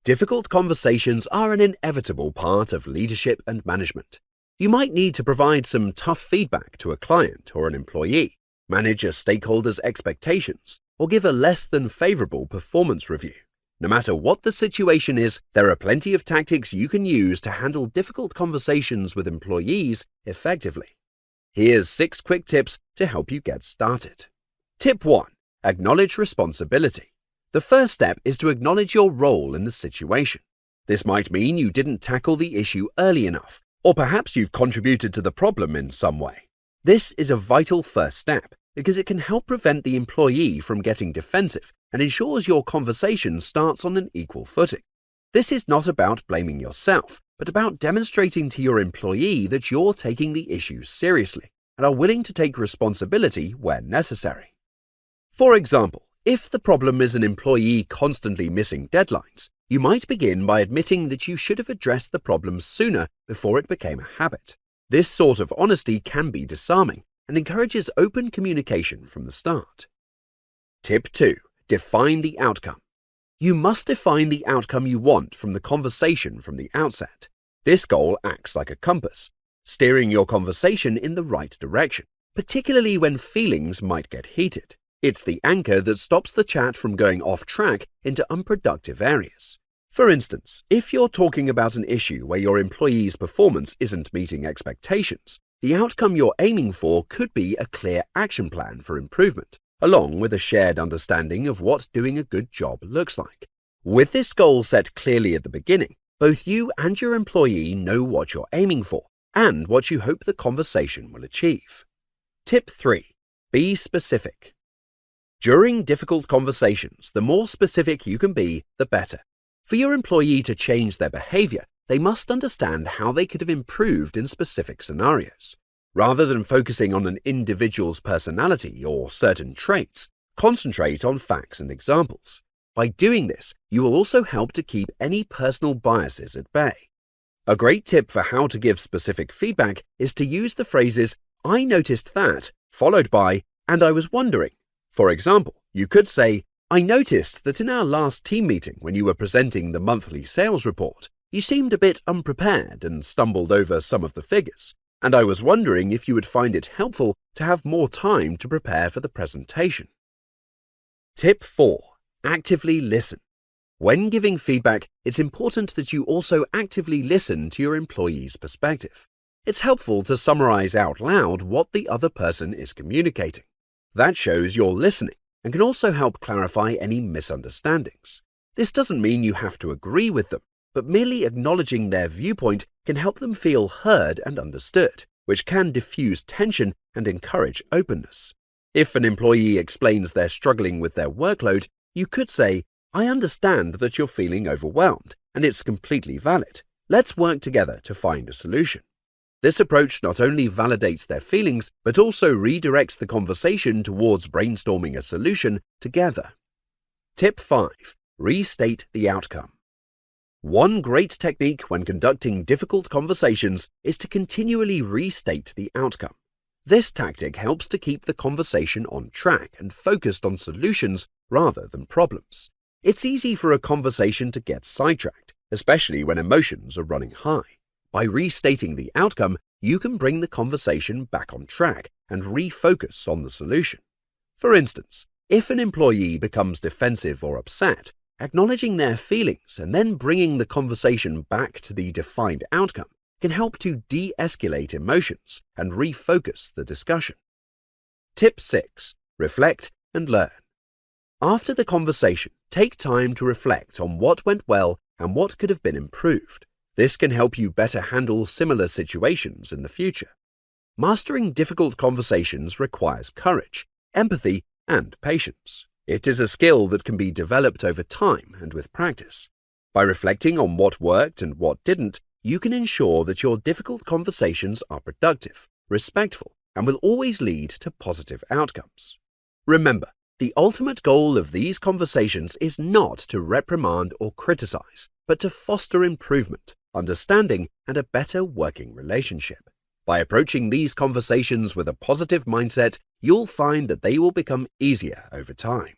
Difficult conversations are an inevitable part of leadership and management. You might need to provide some tough feedback to a client or an employee, manage a stakeholder's expectations, or give a less than favorable performance review. No matter what the situation is, there are plenty of tactics you can use to handle difficult conversations with employees effectively. Here's 6 quick tips to help you get started. Tip 1. Acknowledge responsibility. The first step is to acknowledge your role in the situation. This might mean you didn't tackle the issue early enough, or perhaps you've contributed to the problem in some way. This is a vital first step because it can help prevent the employee from getting defensive and ensures your conversation starts on an equal footing. This is not about blaming yourself, but about demonstrating to your employee that you're taking the issue seriously and are willing to take responsibility where necessary. For example, if the problem is an employee constantly missing deadlines, you might begin by admitting that you should have addressed the problem sooner before it became a habit. This sort of honesty can be disarming and encourages open communication from the start. Tip 2. Define the outcome. You must define the outcome you want from the conversation from the outset. This goal acts like a compass, steering your conversation in the right direction, particularly when feelings might get heated. It's the anchor that stops the chat from going off track into unproductive areas. For instance, if you're talking about an issue where your employee's performance isn't meeting expectations, the outcome you're aiming for could be a clear action plan for improvement, along with a shared understanding of what doing a good job looks like. With this goal set clearly at the beginning, both you and your employee know what you're aiming for and what you hope the conversation will achieve. Tip 3. Be specific. During difficult conversations, the more specific you can be, the better. For your employee to change their behavior, they must understand how they could have improved in specific scenarios. Rather than focusing on an individual's personality or certain traits, concentrate on facts and examples. By doing this, you will also help to keep any personal biases at bay. A great tip for how to give specific feedback is to use the phrases, "I noticed that," followed by, "and I was wondering." For example, you could say, "I noticed that in our last team meeting when you were presenting the monthly sales report, you seemed a bit unprepared and stumbled over some of the figures, and I was wondering if you would find it helpful to have more time to prepare for the presentation." Tip 4. Actively listen. When giving feedback, it's important that you also actively listen to your employee's perspective. It's helpful to summarize out loud what the other person is communicating. That shows you're listening and can also help clarify any misunderstandings. This doesn't mean you have to agree with them, but merely acknowledging their viewpoint can help them feel heard and understood, which can diffuse tension and encourage openness. If an employee explains they're struggling with their workload, you could say, "I understand that you're feeling overwhelmed, and it's completely valid. Let's work together to find a solution." This approach not only validates their feelings, but also redirects the conversation towards brainstorming a solution together. Tip 5. Restate the outcome. One great technique when conducting difficult conversations is to continually restate the outcome. This tactic helps to keep the conversation on track and focused on solutions rather than problems. It's easy for a conversation to get sidetracked, especially when emotions are running high. By restating the outcome, you can bring the conversation back on track and refocus on the solution. For instance, if an employee becomes defensive or upset, acknowledging their feelings and then bringing the conversation back to the defined outcome can help to de-escalate emotions and refocus the discussion. Tip 6. Reflect and learn. After the conversation, take time to reflect on what went well and what could have been improved. This can help you better handle similar situations in the future. Mastering difficult conversations requires courage, empathy, and patience. It is a skill that can be developed over time and with practice. By reflecting on what worked and what didn't, you can ensure that your difficult conversations are productive, respectful, and will always lead to positive outcomes. Remember, the ultimate goal of these conversations is not to reprimand or criticize, but to foster improvement, understanding, and a better working relationship. By approaching these conversations with a positive mindset, you'll find that they will become easier over time.